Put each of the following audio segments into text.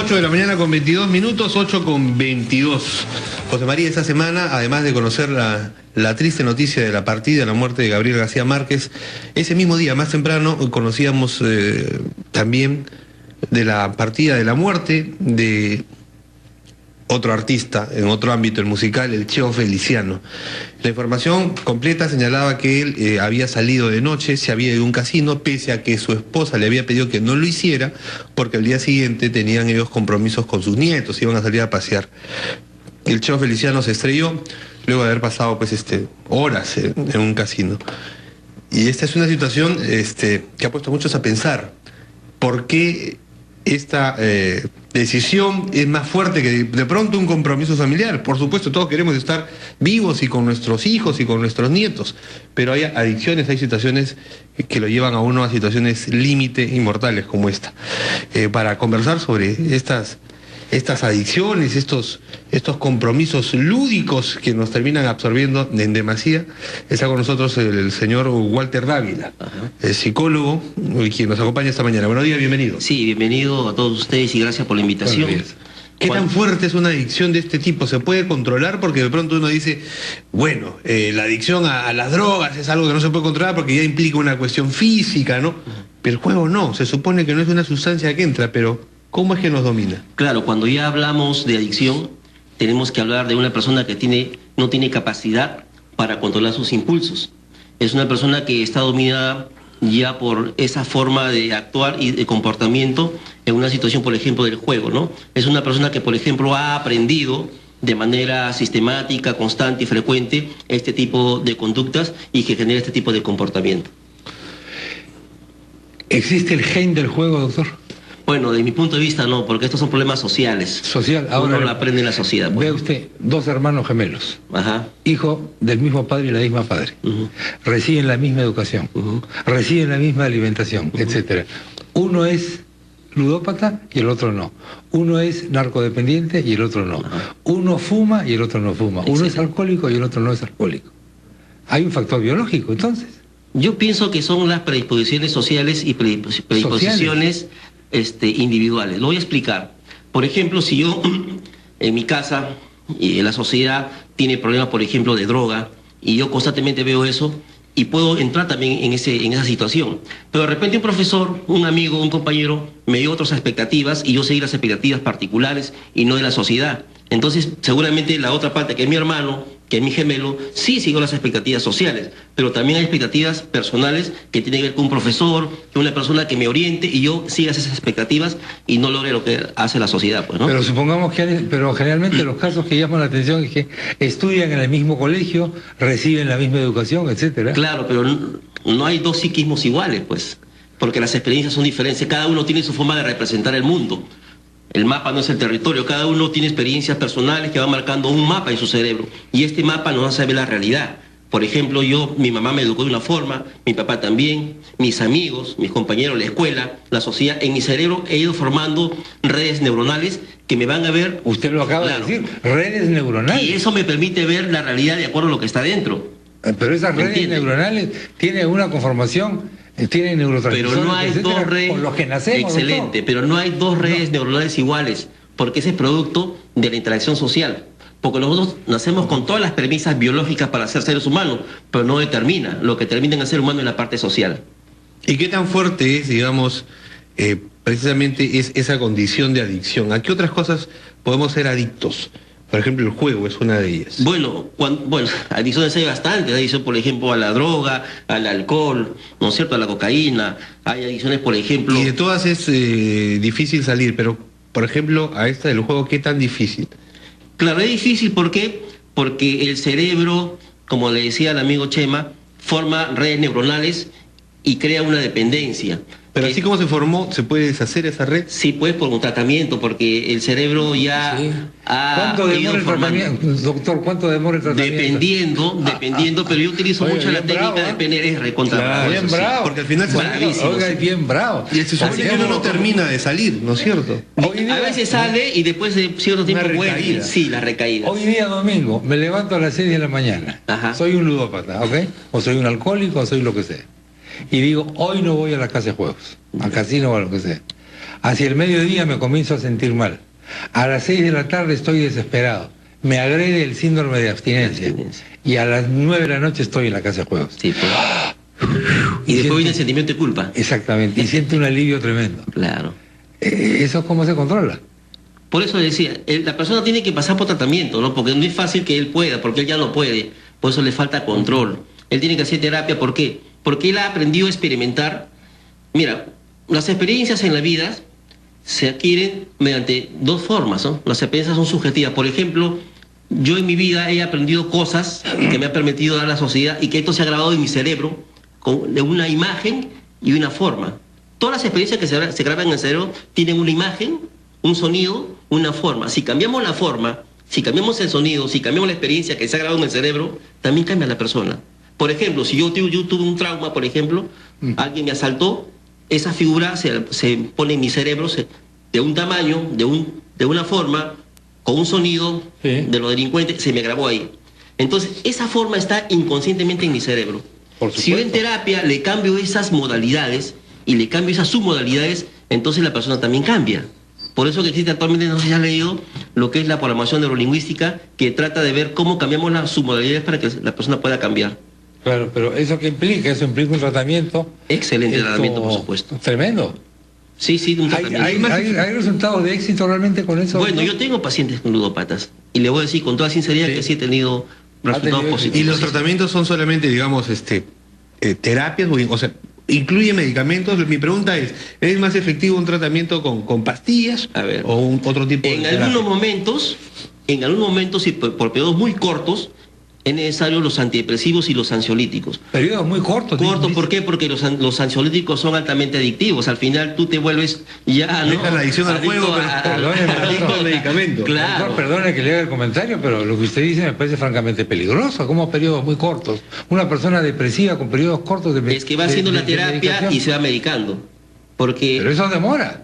8 de la mañana con 22 minutos, 8 con 22. José María, esta semana, además de conocer la triste noticia de la partida, la muerte de Gabriel García Márquez, ese mismo día, más temprano, conocíamos también de la partida, de la muerte de otro artista en otro ámbito, el musical, el Cheo Feliciano. La información completa señalaba que él había salido de noche, se había ido a un casino, pese a que su esposa le había pedido que no lo hiciera, porque al día siguiente tenían ellos compromisos con sus nietos, iban a salir a pasear. El Cheo Feliciano se estrelló luego de haber pasado horas en un casino. Y esta es una situación que ha puesto a muchos a pensar por qué esta decisión es más fuerte que de pronto un compromiso familiar. Por supuesto, todos queremos estar vivos y con nuestros hijos y con nuestros nietos, pero hay adicciones, hay situaciones que lo llevan a uno a situaciones límite y mortales como esta. Para conversar sobre estas adicciones, estos compromisos lúdicos que nos terminan absorbiendo en demasía, está con nosotros el señor Walter Dávila, psicólogo, quien nos acompaña esta mañana. Buenos días, bienvenido. Sí, bienvenido a todos ustedes y gracias por la invitación. ¿Qué tan fuerte es una adicción de este tipo? ¿Se puede controlar? Porque de pronto uno dice, bueno, la adicción a las drogas es algo que no se puede controlar porque ya implica una cuestión física, ¿no? Pero el juego no, se supone que no es una sustancia que entra, pero ¿cómo es que nos domina? Claro, cuando ya hablamos de adicción, tenemos que hablar de una persona que no tiene capacidad para controlar sus impulsos. Es una persona que está dominada ya por esa forma de actuar y de comportamiento en una situación, por ejemplo, del juego, ¿no? Es una persona que, por ejemplo, ha aprendido de manera sistemática, constante y frecuente este tipo de conductas y que genera este tipo de comportamiento. ¿Existe el gen del juego, doctor? Bueno, de mi punto de vista no, porque estos son problemas sociales. Social, ahora uno lo aprende en la sociedad. Pues. Ve usted, dos hermanos gemelos, hijo del mismo padre y la misma padre, reciben la misma educación, reciben la misma alimentación, etcétera. Uno es ludópata y el otro no. Uno es narcodependiente y el otro no. Uno fuma y el otro no fuma. Uno es alcohólico y el otro no es alcohólico. Hay un factor biológico, entonces. Yo pienso que son las predisposiciones sociales y predisposiciones individuales. Lo voy a explicar. Por ejemplo, si yo en mi casa y en la sociedad tiene problemas, por ejemplo, de droga, y yo constantemente veo eso, y puedo entrar también en esa situación. Pero de repente un profesor, un amigo, un compañero me dio otras expectativas y yo seguí las expectativas particulares y no de la sociedad. Entonces, seguramente la otra parte, que es mi hermano, que es mi gemelo, sí siguió las expectativas sociales, pero también hay expectativas personales que tienen que ver con un profesor, con una persona que me oriente y yo siga esas expectativas y no logre lo que hace la sociedad, pues, ¿no? Pero supongamos pero generalmente los casos que llaman la atención es que estudian en el mismo colegio, reciben la misma educación, etcétera. Claro, pero no hay dos psiquismos iguales, pues, porque las experiencias son diferentes, cada uno tiene su forma de representar el mundo. El mapa no es el territorio, cada uno tiene experiencias personales que van marcando un mapa en su cerebro y este mapa nos hace ver la realidad. Por ejemplo, mi mamá me educó de una forma, mi papá también, mis amigos, mis compañeros, la escuela, la sociedad. En mi cerebro he ido formando redes neuronales que me van a ver... Usted lo acaba de decir, redes neuronales. Y eso me permite ver la realidad de acuerdo a lo que está dentro. Pero esas redes neuronales tienen una conformación... tienen neurotransmisores, pero no hay dos redes, con los que nacemos. Excelente, doctor. Pero no hay dos redes neuronales iguales, porque ese es producto de la interacción social. Porque nosotros nacemos con todas las premisas biológicas para ser seres humanos, pero no determina. Lo que determina en el ser humano es la parte social. ¿Y qué tan fuerte es, digamos, precisamente esa condición de adicción? ¿A qué otras cosas podemos ser adictos? Por ejemplo, el juego es una de ellas. Bueno, adicciones hay bastantes. Hay adicción, por ejemplo, a la droga, al alcohol, ¿no es cierto?, a la cocaína. Hay adicciones, por ejemplo... Y de todas es difícil salir, pero, por ejemplo, a esta del juego, ¿qué tan difícil? Claro, es difícil, ¿por qué? Porque el cerebro, como le decía el amigo Chema, forma redes neuronales y crea una dependencia. Pero así como se formó, ¿se puede deshacer esa red? Sí, pues por un tratamiento, porque el cerebro ya ha ido formando. Doctor, ¿cuánto demora el tratamiento? Dependiendo, pero yo utilizo mucho la técnica de PNR contra bien bravo. Porque al final es bien bravo. Y se supone que uno no termina de salir, ¿no es cierto? A veces sale y después de cierto tiempo vuelve. Sí, la recaída. Hoy día domingo, me levanto a las 6 de la mañana. Soy un ludópata, ¿ok? O soy un alcohólico, o soy lo que sea. Y digo, hoy no voy a la casa de juegos, al casino o a lo que sea. Hacia el mediodía me comienzo a sentir mal. A las 6 de la tarde estoy desesperado. Me agrede el síndrome de abstinencia. Y a las 9 de la noche estoy en la casa de juegos. Sí, pues. Y después viene el sentimiento de culpa. Exactamente, y siente un alivio tremendo. Claro. ¿Eso cómo se controla? Por eso decía, la persona tiene que pasar por tratamiento, ¿no? Porque no es fácil que él pueda, porque él ya no puede. Por eso le falta control. Él tiene que hacer terapia, ¿por qué? Porque él ha aprendido a experimentar. Mira, las experiencias en la vida se adquieren mediante dos formas, ¿no? Las experiencias son subjetivas. Por ejemplo, yo en mi vida he aprendido cosas que me han permitido dar a la sociedad y que esto se ha grabado en mi cerebro de una imagen y una forma. Todas las experiencias que se graban en el cerebro tienen una imagen, un sonido, una forma. Si cambiamos la forma, si cambiamos el sonido, si cambiamos la experiencia que se ha grabado en el cerebro, también cambia la persona. Por ejemplo, si yo tuve un trauma, por ejemplo, alguien me asaltó, esa figura se pone en mi cerebro de un tamaño, de una forma, con un sonido de los delincuentes, se me grabó ahí. Entonces, esa forma está inconscientemente en mi cerebro. Si yo en terapia le cambio esas modalidades y le cambio esas submodalidades, entonces la persona también cambia. Por eso que existe actualmente, no sé si has leído, lo que es la programación neurolingüística, que trata de ver cómo cambiamos las submodalidades para que la persona pueda cambiar. Claro, pero ¿eso qué implica? Eso implica un tratamiento... Excelente tratamiento, por supuesto. Tremendo. Sí, un tratamiento. ¿Hay resultados de éxito realmente con eso? Bueno, yo tengo pacientes con ludópatas y le voy a decir con toda sinceridad que sí he tenido resultados positivos. ¿Y los tratamientos son solamente, digamos, terapias o sea, incluye medicamentos? Mi pregunta es más efectivo un tratamiento con pastillas o otro tipo de terapia? En algunos momentos y por periodos muy cortos, es necesario los antidepresivos y los ansiolíticos. Periodos muy cortos. Cortos, ¿por qué? Porque los ansiolíticos son altamente adictivos. Al final tú te vuelves ya, ¿no? Deja la adicción al juego, adicto al medicamento. Claro. Doctor, perdone que le haga el comentario, pero lo que usted dice me parece francamente peligroso. ¿Cómo periodos muy cortos? Una persona depresiva con periodos cortos de Es que va haciendo la terapia y se va medicando. Porque... Pero eso demora.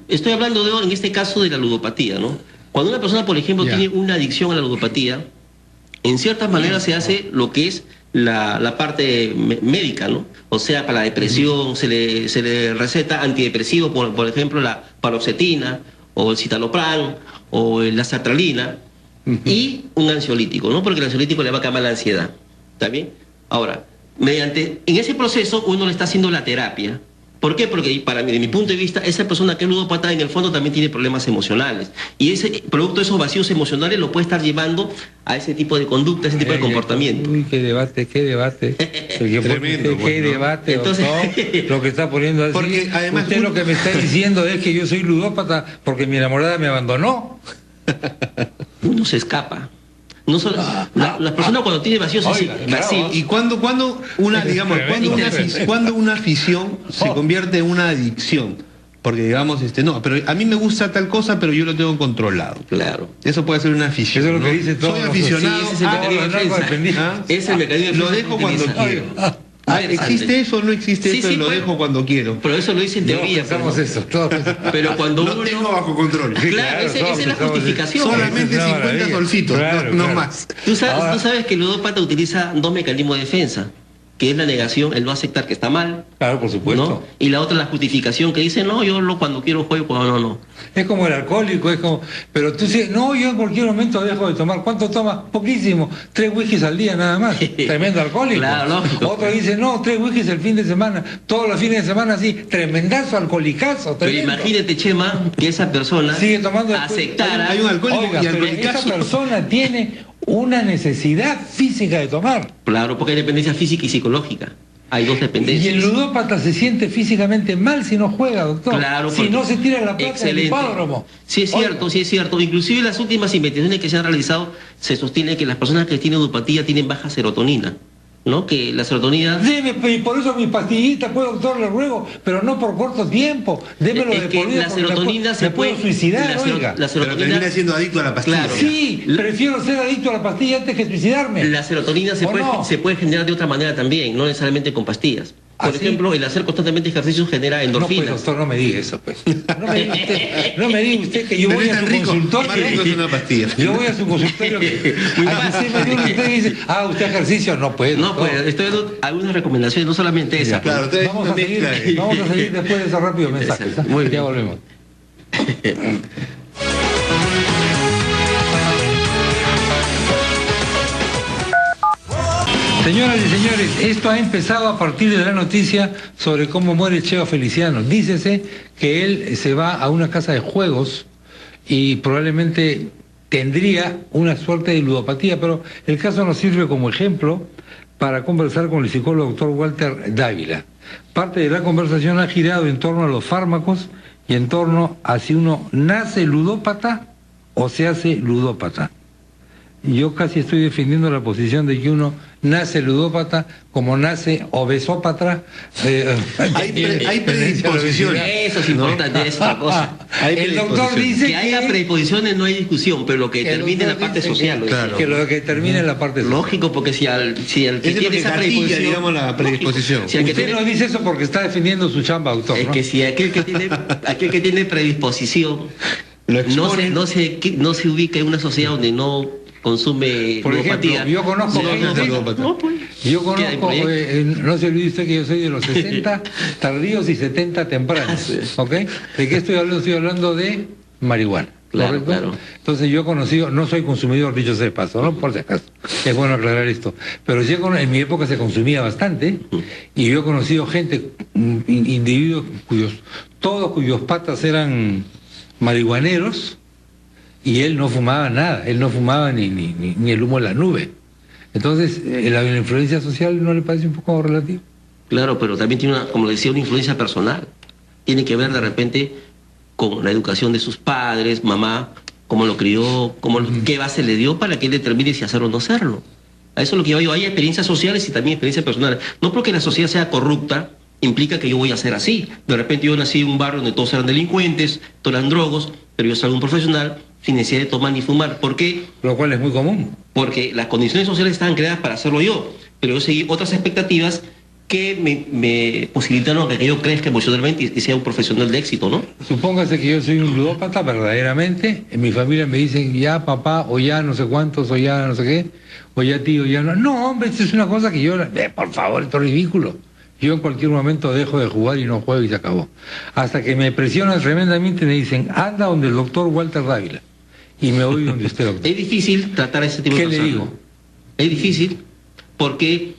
Estoy hablando en este caso de la ludopatía, ¿no? Cuando una persona, por ejemplo, tiene una adicción a la ludopatía, en ciertas maneras se hace lo que es la parte médica, ¿no? O sea, para la depresión se le receta antidepresivo, por ejemplo, la paroxetina, o el citalopram, o la sertralina, y un ansiolítico, ¿no? Porque el ansiolítico le va a calmar la ansiedad, ¿está bien? Ahora, en ese proceso uno le está haciendo la terapia. ¿Por qué? Porque de mi punto de vista, esa persona que es ludópata en el fondo también tiene problemas emocionales. Y ese producto de esos vacíos emocionales lo puede estar llevando a ese tipo de conducta, ese tipo de comportamiento. Uy, qué debate. Tremendo. Qué debate, entonces, lo que está poniendo así. Porque además usted lo que me está diciendo es que yo soy ludópata porque mi enamorada me abandonó. Uno se escapa. No solo, la persona cuando tiene vacíos vacío. Y cuando una afición se convierte en una adicción, porque digamos no, pero a mí me gusta tal cosa, pero yo lo tengo controlado. Claro. Eso puede ser una afición. Eso es lo que dice todo. Soy aficionado. Sí, ese es el mecanismo de defensa. Es el mecanismo de defensa. Lo dejo cuando quiero. ¿Existe eso o no existe eso? Lo dejo cuando quiero. Pero eso lo dice en teoría. Pero cuando uno... Lo tengo bajo control. Claro, esa es la justificación. Solamente 50 solcitos, no más. Tú sabes que el ludópata utiliza dos mecanismos de defensa, que es la negación, el no aceptar que está mal. Claro, por supuesto. ¿No? Y la otra, la justificación, que dice, no, yo cuando quiero juego, cuando no. Es como el alcohólico, es como... Pero tú dices, no, yo en cualquier momento dejo de tomar. ¿Cuánto tomas? Poquísimo. 3 whiskies al día nada más. Tremendo alcohólico. Claro, lógico. Otro dice, no, 3 whiskies el fin de semana. Todos los fines de semana así. Tremendazo alcoholicazo. Pero imagínate, Chema, que esa persona sigue tomando aceptara... Hay un alcohólico. Oiga, pero esa persona tiene una necesidad física de tomar. Claro, porque hay dependencia física y psicológica. Hay dos dependencias. Y el ludópata se siente físicamente mal si no juega, doctor. Claro, si no se tira la plata del hipódromo. Sí es cierto, sí es cierto. Inclusive las últimas investigaciones que se han realizado se sostiene que las personas que tienen ludopatía tienen baja serotonina, ¿no? Que la serotonina... Deme, y por eso mi pastillita, pues, doctor, le ruego, pero no por corto tiempo. Démelo de por vida, la serotonina se puede suicidar, oiga. La serotonina... Pero termina siendo adicto a la pastilla. Claro. Sí, prefiero ser adicto a la pastilla antes que suicidarme. La serotonina se puede generar de otra manera también, no necesariamente con pastillas. Por ejemplo, el hacer constantemente ejercicios genera endorfinas. No, pues, doctor, no me diga eso, pues. No me diga usted que yo voy a su consultorio. Yo voy a su consultorio. Usted dice, usted ejercicio, no puede. No, pues, estoy dando algunas recomendaciones, no solamente esa. Claro, vamos a seguir después de esos rápidos mensajes. Muy bien. Ya volvemos. Señoras y señores, esto ha empezado a partir de la noticia sobre cómo muere Cheo Feliciano. Dícese que él se va a una casa de juegos y probablemente tendría una suerte de ludopatía, pero el caso nos sirve como ejemplo para conversar con el psicólogo doctor Walter Dávila. Parte de la conversación ha girado en torno a los fármacos y en torno a si uno nace ludópata o se hace ludópata. Yo casi estoy defendiendo la posición de que uno nace ludópata como nace obesópata. Hay predisposiciones. Eso es importante, es otra cosa. El doctor dice que haya predisposiciones, no hay discusión, pero lo que determine es la parte social. Claro. Que lo que determine es la parte social. Lógico, porque si el que tiene esa predisposición, digamos, la predisposición. Si usted no dice eso porque está defendiendo su chamba, doctor. Es que si aquel que tiene predisposición no se ubica en una sociedad donde no consume ludopatía. Yo conozco no se olvide usted que yo soy de los 60 tardíos y 70 tempranos, ¿ok? ¿De qué estoy hablando? Estoy hablando de marihuana. Claro, claro. Entonces yo he conocido, no soy consumidor, dicho sea de paso, ¿no? Por si acaso, es bueno aclarar esto, pero sí en mi época se consumía bastante y yo he conocido gente, individuos cuyos patas eran marihuaneros, y él no fumaba nada, él no fumaba ni el humo de la nube. Entonces, ¿la influencia social no le parece un poco relativo? Claro, pero también tiene, como le decía, una influencia personal. Tiene que ver de repente con la educación de sus padres, mamá, cómo lo crió, qué base le dio para que él determine si hacerlo o no hacerlo. A eso es lo que yo digo, hay experiencias sociales y también experiencias personales. No porque la sociedad sea corrupta, implica que yo voy a ser así. De repente yo nací en un barrio donde todos eran delincuentes, todos eran drogos, pero yo soy un profesional sin necesidad de tomar ni fumar. ¿Por qué? Lo cual es muy común. Porque las condiciones sociales estaban creadas para hacerlo yo, pero yo seguí otras expectativas que me posibilitaron que yo crezca emocionalmente y sea un profesional de éxito, ¿no? Supóngase que yo soy un ludópata verdaderamente, en mi familia me dicen ya papá, o ya no sé cuántos, o ya no sé qué, o ya tío, ya no. No, hombre, esto es una cosa que yo, por favor, esto es ridículo. Yo en cualquier momento dejo de jugar y no juego y se acabó. Hasta que me presionan tremendamente y me dicen, anda donde el doctor Walter Dávila. Y me voy donde usted, doctor. Es difícil tratar a ese tipo de personas. ¿Qué le digo? Es difícil porque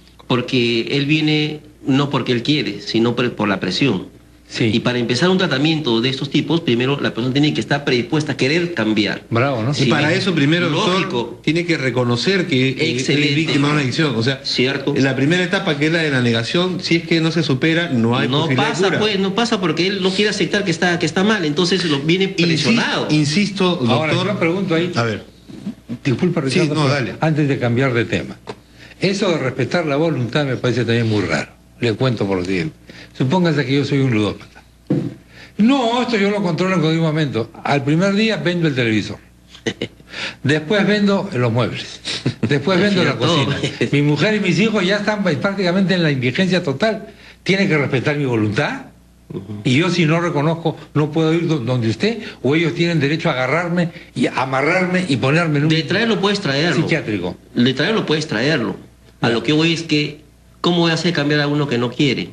él viene no porque él quiere, sino por la presión. Sí. Y para empezar un tratamiento de estos tipos, primero la persona tiene que estar predispuesta a querer cambiar. Bravo, ¿no? Y para eso primero, doctor, tiene que reconocer que él es víctima de una adicción. O sea, cierto. La primera etapa, que es la de la negación, si es que no se supera, no hay posibilidad de cura. Pues, no pasa porque él no quiere aceptar que está mal, entonces lo viene presionado. Insisto, doctor. Ahora, yo pregunto ahí. A ver. Disculpa, Ricardo, sí, no, dale. Antes de cambiar de tema. Eso de respetar la voluntad me parece también muy raro. Le cuento por lo siguiente. Supóngase que yo soy un ludópata. No, esto yo lo controlo en cualquier momento. Al primer día vendo el televisor. Después vendo los muebles. Después vendo la cocina. Mi mujer y mis hijos ya están prácticamente en la indigencia total. Tienen que respetar mi voluntad. Y yo, si no reconozco, no puedo ir donde usted, o ellos tienen derecho a agarrarme y amarrarme y ponerme en un... De traerlo puedes traerlo. Psiquiátrico. De traerlo puedes traerlo. A lo que voy es que, ¿cómo voy a hacer cambiar a uno que no quiere?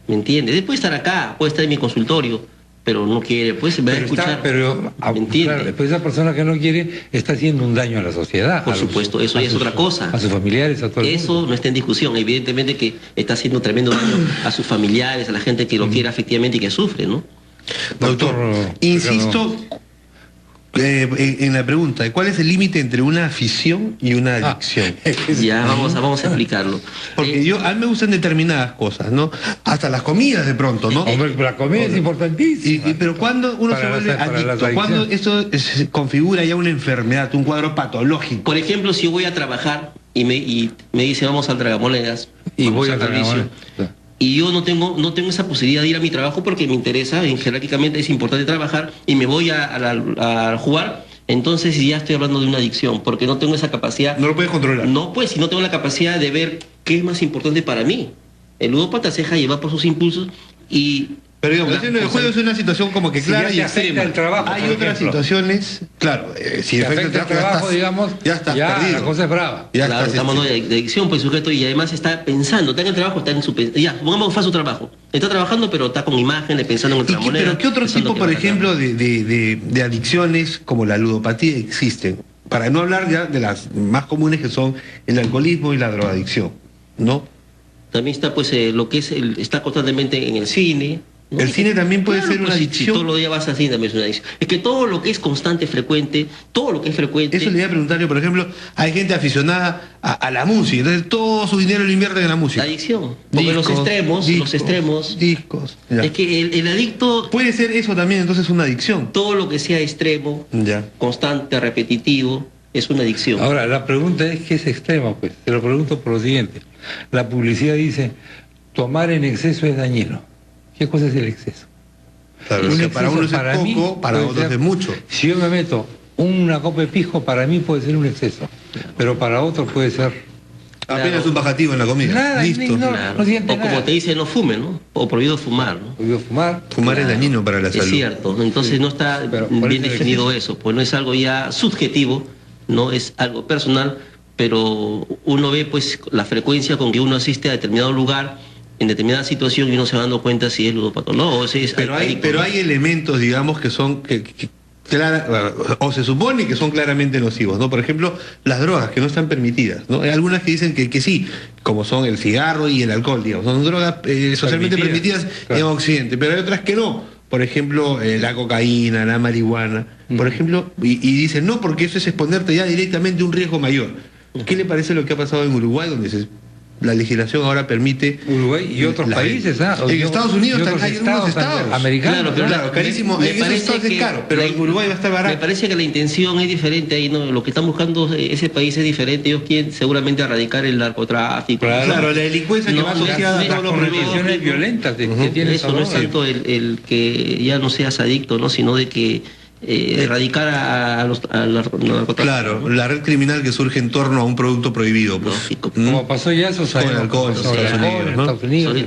¿Me entiendes? Él puede estar acá, puede estar en mi consultorio, pero no quiere, pues se va a escuchar. ¿Me entiende? Claro, después esa persona que no quiere está haciendo un daño a la sociedad. Por supuesto, eso ya es otra cosa. A sus familiares, a todo el mundo. Eso no está en discusión. Evidentemente que está haciendo tremendo daño a sus familiares, a la gente que lo quiere afectivamente y que sufre, ¿no? Doctor, insisto en la pregunta, ¿cuál es el límite entre una afición y una adicción? Ya, vamos a explicarlo. Porque a mí me gustan determinadas cosas, ¿no? Hasta las comidas de pronto, ¿no? Hombre, la comida es importantísima. Pero cuando uno se vuelve adicto, cuando eso se configura ya una enfermedad, un cuadro patológico. Por ejemplo, si yo voy a trabajar y me dice vamos al Tragamonedas, y voy al servicio, y yo no tengo esa posibilidad de ir a mi trabajo porque me interesa, jerárquicamente es importante trabajar, y me voy a jugar, entonces ya estoy hablando de una adicción, porque no tengo esa capacidad. No lo puedes controlar. No, pues, si no tengo la capacidad de ver qué es más importante para mí. El ludópata se deja llevar por sus impulsos y... Pero digamos, el juego es una situación como que clara y extrema. El trabajo, hay otras situaciones, claro, si afecta el trabajo, digamos, ya estás perdido. La cosa es brava. Ya claro, estamos de adicción, pues el sujeto, y además está pensando, está en el trabajo, está en su... Ya, supongamos que fue su trabajo. Está trabajando, pero está con imágenes, pensando en otra moneda. ¿Pero qué otro tipo, por ejemplo, de adicciones como la ludopatía existen? Para no hablar ya de las más comunes, que son el alcoholismo y la drogadicción, ¿no? También está pues lo que es está constantemente en el cine, ¿no? El cine también puede ser una adicción. Si todos los días vas al cine también es una adicción. Es que todo lo que es constante, frecuente, todo lo que es frecuente... Eso le iba a preguntar yo, por ejemplo, hay gente aficionada a la música, entonces todo su dinero lo invierte en la música. Adicción. Porque los extremos... Discos. Ya. Es que el adicto... Puede ser eso también, entonces una adicción. Todo lo que sea extremo, constante, repetitivo, es una adicción. Ahora, la pregunta es ¿qué es extremo? Pues te lo pregunto por lo siguiente. La publicidad dice, tomar en exceso es dañino. ¿Qué cosa es el exceso? Claro, que para uno es poco, para otros es mucho. Si yo me meto una copa de pisco, para mí puede ser un exceso, pero para otros puede ser... Apenas un bajativo en la comida. Nada, listo. No o como te dice, no fume, ¿no? O prohibido fumar, ¿no? Prohibido fumar. Fumar es dañino para la salud. Es cierto, ¿no? Entonces no está bien definido eso, pues no es algo ya subjetivo, no es algo personal, pero uno ve pues la frecuencia con que uno asiste a determinado lugar, en determinada situación, y uno se va dando cuenta si es ludópata o no. Pero hay elementos, digamos, que son... o se supone que son claramente nocivos, ¿no? Por ejemplo, las drogas que no están permitidas, ¿no? Hay algunas que dicen que sí, como son el cigarro y el alcohol, digamos, son drogas socialmente permitidas en Occidente, pero hay otras que no. Por ejemplo, la cocaína, la marihuana, por ejemplo, y dicen no, porque eso es exponerte ya directamente a un riesgo mayor. ¿Qué le parece lo que ha pasado en Uruguay, donde la legislación ahora permite... Uruguay y otros países, en Estados Unidos hay algunos estados americanos. Claro, carísimo. En esos estados es caro, pero en Uruguay va a estar barato. Me parece que la intención es diferente ahí, ¿no? Lo que están buscando ese país es diferente. Ellos quieren seguramente erradicar el narcotráfico. Claro, la delincuencia que va asociada a todos los organizaciones violentas que tienen eso no es tanto el que ya no seas adicto, ¿no? Sino de que erradicar a los narcotraficantes. Claro, la red criminal que surge en torno a un producto prohibido. Pues. Como pasó ya esos años. Con el alcohol, en Estados Unidos,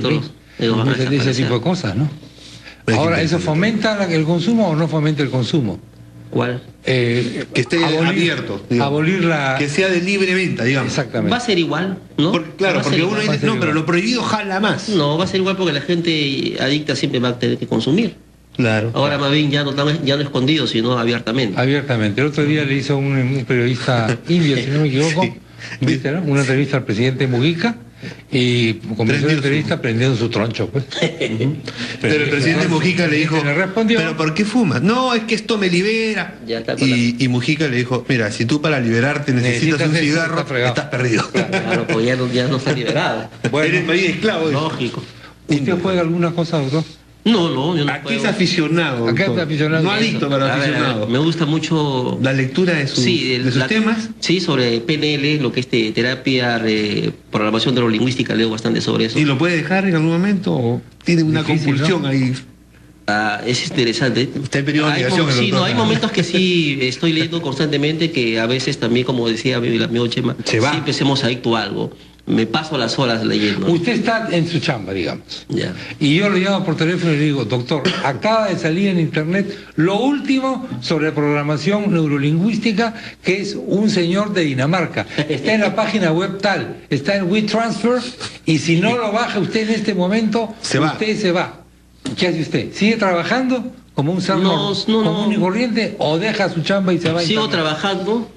ese tipo de cosas, ¿no? Ahora, ¿eso fomenta el consumo o no fomenta el consumo? ¿Cuál? Que esté abierto, digamos. Abolir la... Que sea de libre venta, digamos. Exactamente. Va a ser igual, ¿no? Porque uno dice, no, pero lo prohibido jala más. No, va a ser igual porque la gente adicta siempre va a tener que consumir. Claro. Ahora más bien ya no escondido, sino abiertamente. Abiertamente. El otro día le hizo un periodista indio, si no me equivoco, ¿viste, no? Una entrevista al presidente Mujica, y comenzó la entrevista prendiendo su troncho, pues. Pero el presidente Mujica le dijo, ¿pero por qué fumas? No, es que esto me libera. Y Mujica le dijo, mira, si tú para liberarte necesitas un cigarro, estás perdido. Claro, pues ya no está liberado. Bueno, eres país esclavo. Lógico. ¿Usted juega alguna cosa, doctor? No, yo no Aquí es aficionado. Acá es aficionado. No adicto, pero aficionado. Me gusta mucho la lectura de sus temas. Sí, sobre PNL, lo que es terapia, programación neurolingüística, leo bastante sobre eso. ¿Y lo puede dejar en algún momento o tiene una compulsión, ¿no? Ahí? Es interesante. Está en periodo de negación. Sí, hay momentos que sí estoy leyendo constantemente, que a veces también, como decía el amigo Chema, sí empecemos adicto a algo. Me paso las horas leyendo. Usted está en su chamba, digamos. Ya. Y yo lo llamo por teléfono y le digo, doctor, acaba de salir en internet lo último sobre programación neurolingüística, que es un señor de Dinamarca. Está en la página web tal, está en WeTransfer, y si no lo baja usted en este momento, usted se va. ¿Qué hace usted? ¿Sigue trabajando como un ser común y corriente o deja su chamba y se va? Sigo trabajando.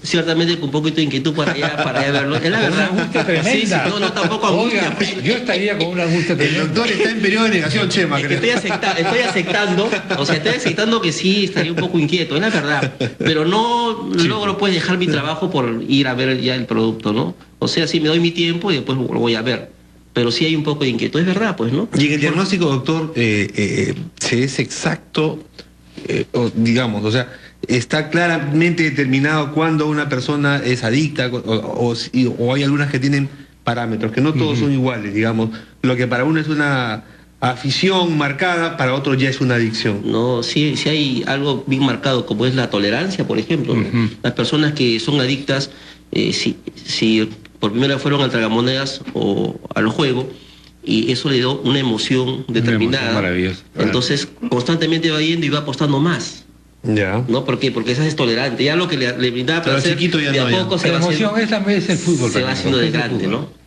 Ciertamente con un poquito de inquietud para allá verlo. Es la verdad. Una angustia tremenda. Sí, no, tampoco angustia. Oiga, yo estaría con una angustia tremenda. El doctor está en periodo de negación, Chema. Es que estoy aceptando que sí estaría un poco inquieto, es la verdad. Pero no logro pues dejar mi trabajo por ir a ver ya el producto, ¿no? O sea, sí me doy mi tiempo y después lo voy a ver. Pero sí hay un poco de inquietud, es verdad, pues, ¿no? Y en el diagnóstico, doctor, se es exacto, digamos, o sea, está claramente determinado cuándo una persona es adicta o hay algunas que tienen parámetros, que no todos son iguales, digamos. Lo que para uno es una afición marcada, para otro ya es una adicción. No, sí hay algo bien marcado, como es la tolerancia, por ejemplo. ¿No? Las personas que son adictas, si por primera fueron al tragamonedas o al juego, y eso le dio una emoción determinada. Maravillosa. Entonces, constantemente va yendo y va apostando más. Ya. ¿No? ¿Por qué? Porque esa es tolerante. Ya lo que le brindaba placer, de a poco se va haciendo, es el fútbol. Se va haciendo de grande, ¿no?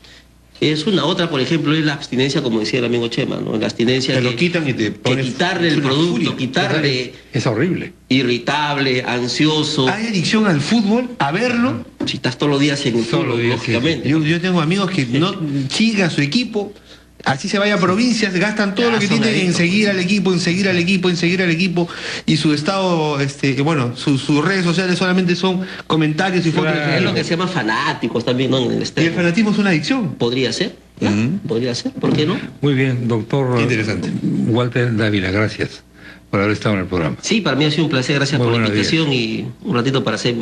Es una otra, por ejemplo, es la abstinencia, como decía el amigo Chema, ¿no? La abstinencia te lo quitan y te pones, quitarle el producto, furia. Quitarle... Es horrible. Irritable, ansioso. Hay adicción al fútbol, a verlo. Si estás todos los días en el fútbol, lógicamente. Yo tengo amigos que no sigan su equipo, así se vaya a provincias, gastan todo lo que tienen en seguir al equipo, en seguir al equipo, en seguir al equipo, y su estado, bueno, sus redes sociales solamente son comentarios y fotos. Es lo que se llama fanáticos también, ¿no? En el y el fanatismo es una adicción. Podría ser, podría ser, ¿por qué no? Muy bien, doctor. Interesante. Walter Dávila, gracias por haber estado en el programa. Sí, para mí ha sido un placer, gracias por la invitación y un ratito para hacer...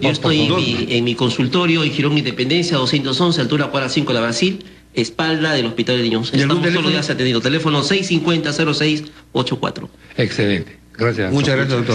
Yo estoy en mi consultorio en Girón Independencia, 211, altura Cuadra 5 de la Brasil, espalda del Hospital de Niños. Estamos todos los días atendidos. Teléfono 650-0684. Excelente. Gracias. Muchas gracias, doctor.